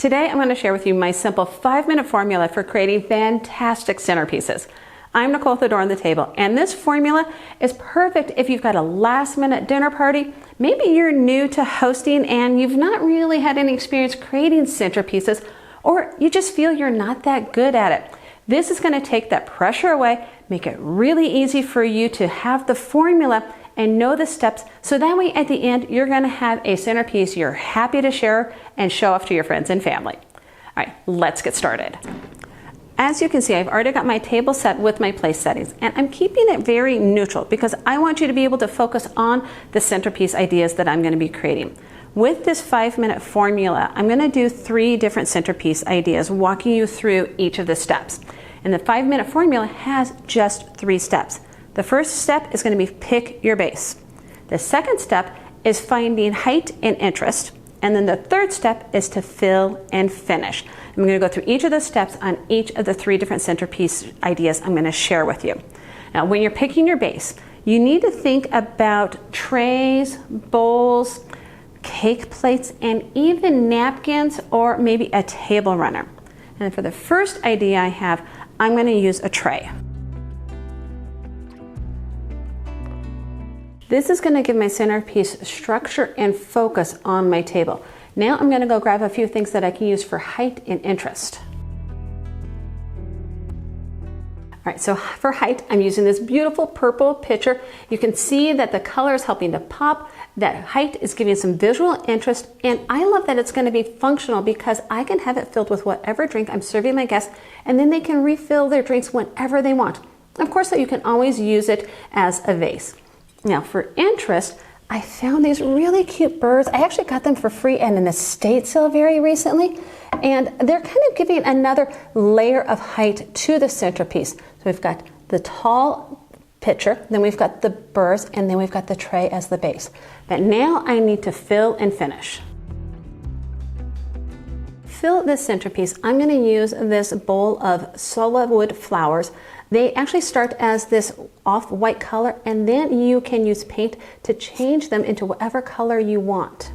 Today I'm going to share with you my simple 5-minute formula for creating fantastic centerpieces. I'm Nicole with the door on the table, and this formula is perfect if you've got a last-minute dinner party. Maybe you're new to hosting and you've not really had any experience creating centerpieces, or you just feel you're not that good at it. This is going to take that pressure away, make it really easy for you to have the formula and know the steps, so that way at the end you're going to have a centerpiece you're happy to share and show off to your friends and family. All right, let's get started. As you can see, I've already got my table set with my place settings, and I'm keeping it very neutral because I want you to be able to focus on the centerpiece ideas that I'm going to be creating. With this 5-minute formula, I'm going to do 3 different centerpiece ideas, walking you through each of the steps. And the 5-minute formula has just 3 steps. The first step is going to be pick your base. The second step is finding height and interest. And then the third step is to fill and finish. I'm going to go through each of the steps on each of the 3 different centerpiece ideas I'm going to share with you. Now, when you're picking your base, you need to think about trays, bowls, cake plates, and even napkins, or maybe a table runner. And for the first idea I have, I'm going to use a tray. This is going to give my centerpiece structure and focus on my table. Now I'm going to go grab a few things that I can use for height and interest. All right, so for height, I'm using this beautiful purple pitcher. You can see that the color is helping to pop. That height is giving some visual interest, and I love that it's going to be functional because I can have it filled with whatever drink I'm serving my guests, and then they can refill their drinks whenever they want. Of course, you can always use it as a vase. Now for interest, I found these really cute birds. I actually got them for free at an estate sale very recently, and they're kind of giving another layer of height to the centerpiece. So we've got the tall pitcher, then we've got the birds, and then we've got the tray as the base. But now I need to fill and finish. Fill this centerpiece, I'm going to use this bowl of solid wood flowers. They actually start as this off-white color, and then you can use paint to change them into whatever color you want.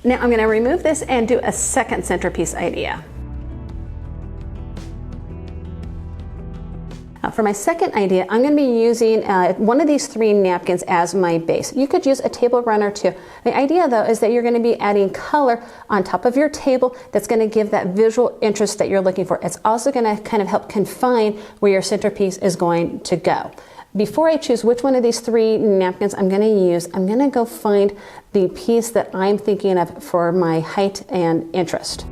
Now I'm going to remove this and do a second centerpiece idea. Now for my second idea, I'm going to be using one of these 3 napkins as my base. You could use a table runner too. The idea though is that you're going to be adding color on top of your table that's going to give that visual interest that you're looking for. It's also going to kind of help confine where your centerpiece is going to go. Before I choose which one of these 3 napkins I'm going to use, I'm going to go find the piece that I'm thinking of for my height and interest.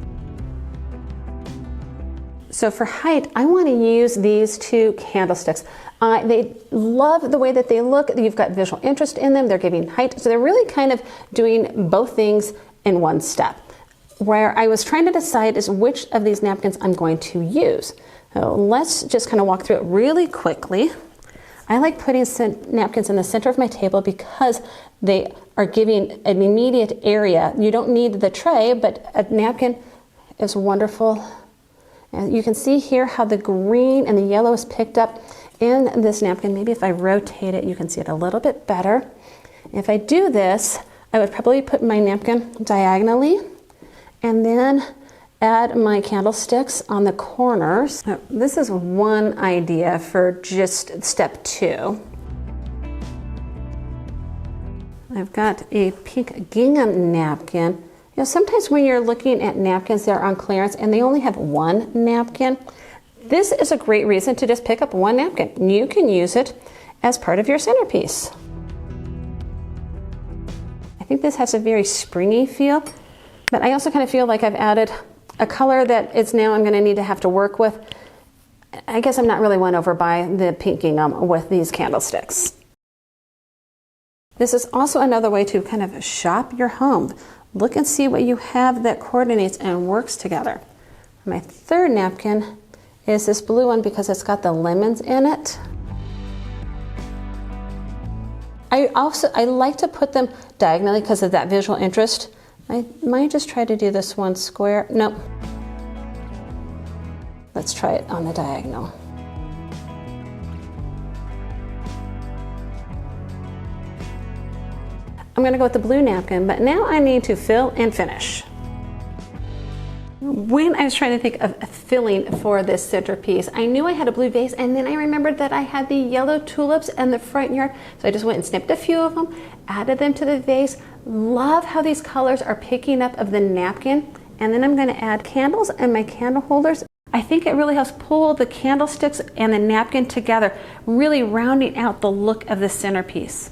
So for height, I want to use these 2 candlesticks. They love the way that they look. You've got visual interest in them. They're giving height. So they're really kind of doing both things in one step. Where I was trying to decide is which of these napkins I'm going to use. So let's just kind of walk through it really quickly. I like putting napkins in the center of my table because they are giving an immediate area. You don't need the tray, but a napkin is wonderful. And you can see here how the green and the yellow is picked up in this napkin. Maybe if I rotate it, you can see it a little bit better. If I do this, I would probably put my napkin diagonally and then add my candlesticks on the corners. Now, this is one idea for just step 2. I've got a pink gingham napkin. You know, sometimes when you're looking at napkins, they're on clearance and they only have 1 napkin. This is a great reason to just pick up 1 napkin. You can use it as part of your centerpiece. think this has a very springy feel, but I also kind of feel like I've added a color that it's now I'm going to need to have to work with. I guess I'm not really won over by the pinking with these candlesticks. This is also another way to kind of shop your home. Look and see what you have that coordinates and works together. My third napkin is this blue one because it's got the lemons in it. I like to put them diagonally because of that visual interest. I might just try to do this one square. Nope. Let's try it on the diagonal. I'm going to go with the blue napkin, but now I need to fill and finish. When I was trying to think of a filling for this centerpiece, I knew I had a blue vase, and then I remembered that I had the yellow tulips in the front yard, so I just went and snipped a few of them, added them to the vase. Love how these colors are picking up of the napkin, and then I'm going to add candles and my candle holders. I think it really helps pull the candlesticks and the napkin together, really rounding out the look of the centerpiece.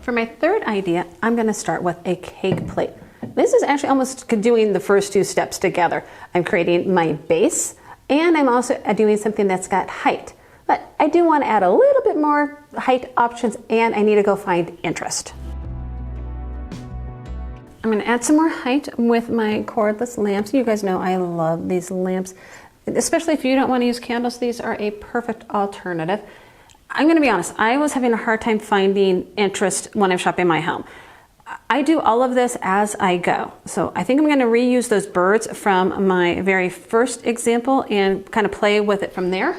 For my third idea, I'm going to start with a cake plate. This is actually almost doing the first two steps together. I'm creating my base, and I'm also doing something that's got height. But I do want to add a little bit more height options, and I need to go find interest. I'm going to add some more height with my cordless lamps. You guys know I love these lamps, especially if you don't want to use candles. These are a perfect alternative. I'm going to be honest, I was having a hard time finding interest when I'm shopping my home. I do all of this as I go. So I think I'm going to reuse those birds from my very first example and kind of play with it from there.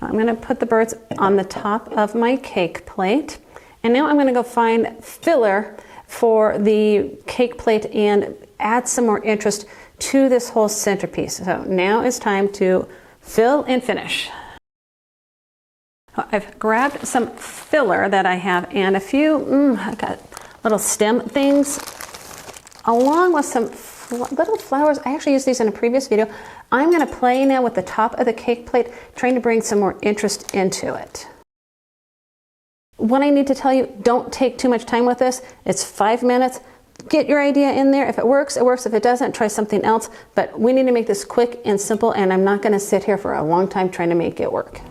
I'm going to put the birds on the top of my cake plate. And now I'm going to go find filler for the cake plate and add some more interest to this whole centerpiece. So now it's time to fill and finish. I've grabbed some filler that I have and a few, I've got little stem things along with some little flowers. I actually used these in a previous video. I'm going to play now with the top of the cake plate, trying to bring some more interest into it. What I need to tell you, don't take too much time with this. It's 5 minutes. Get your idea in there. If it works, it works. If it doesn't, try something else. But we need to make this quick and simple, and I'm not going to sit here for a long time trying to make it work.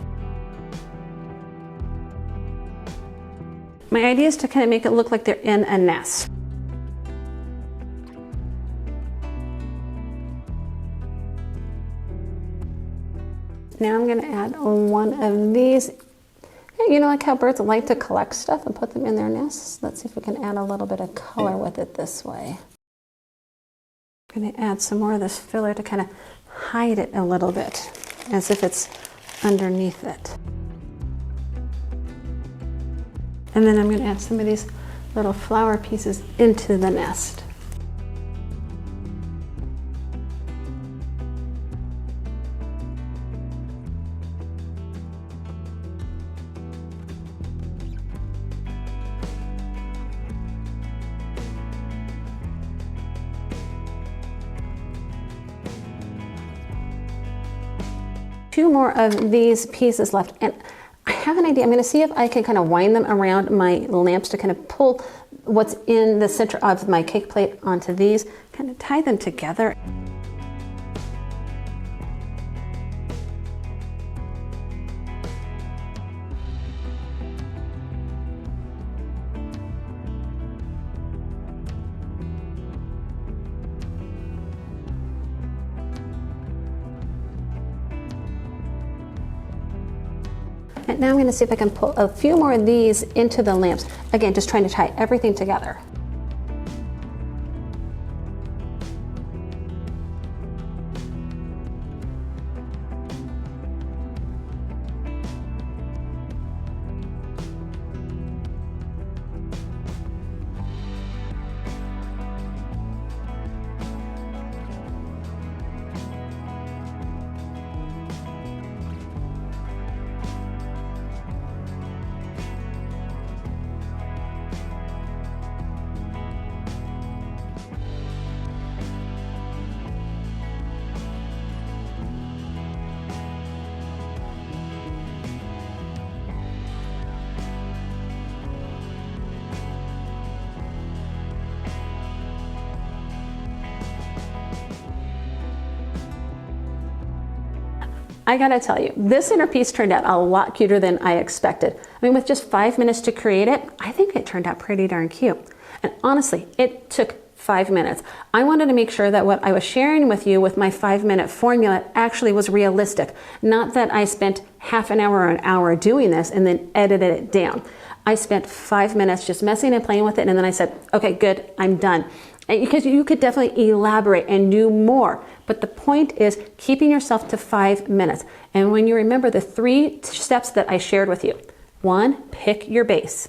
My idea is to kind of make it look like they're in a nest. Now I'm going to add one of these. You know, like how birds like to collect stuff and put them in their nests? Let's see if we can add a little bit of color with it this way. I'm going to add some more of this filler to kind of hide it a little bit, as if it's underneath it. And then I'm going to add some of these little flower pieces into the nest. Two more of these pieces left, and I have an idea. I'm going to see if I can kind of wind them around my lamps to kind of pull what's in the center of my cake plate onto these, kind of tie them together. And now I'm going to see if I can pull a few more of these into the lamps. Again, just trying to tie everything together. I gotta tell you, this centerpiece turned out a lot cuter than I expected. I mean, with just 5 minutes to create it, I think it turned out pretty darn cute. And honestly, it took 5 minutes. I wanted to make sure that what I was sharing with you with my 5-minute formula actually was realistic. Not that I spent half an hour or an hour doing this and then edited it down. I spent 5 minutes just messing and playing with it, and then I said, okay, good, I'm done. Because you could definitely elaborate and do more. But the point is keeping yourself to 5 minutes. And when you remember the 3 steps that I shared with you, 1, pick your base.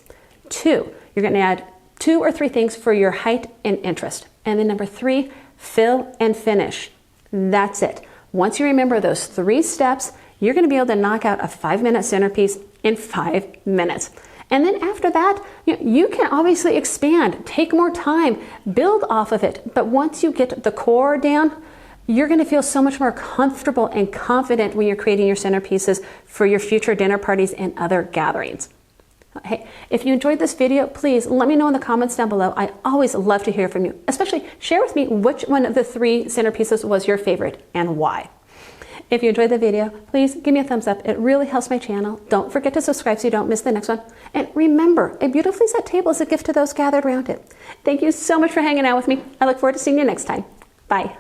2, you're going to add 2 or 3 things for your height and interest. And then number 3, fill and finish. That's it. Once you remember those 3 steps, you're going to be able to knock out a 5-minute centerpiece in 5 minutes. And then after that, you can obviously expand, take more time, build off of it. But once you get the core down, you're going to feel so much more comfortable and confident when you're creating your centerpieces for your future dinner parties and other gatherings. Hey, if you enjoyed this video, please let me know in the comments down below. I always love to hear from you. Especially share with me which one of the 3 centerpieces was your favorite and why. If you enjoyed the video, please give me a thumbs up. It really helps my channel. Don't forget to subscribe so you don't miss the next one. And remember, a beautifully set table is a gift to those gathered around it. Thank you so much for hanging out with me. I look forward to seeing you next time. Bye.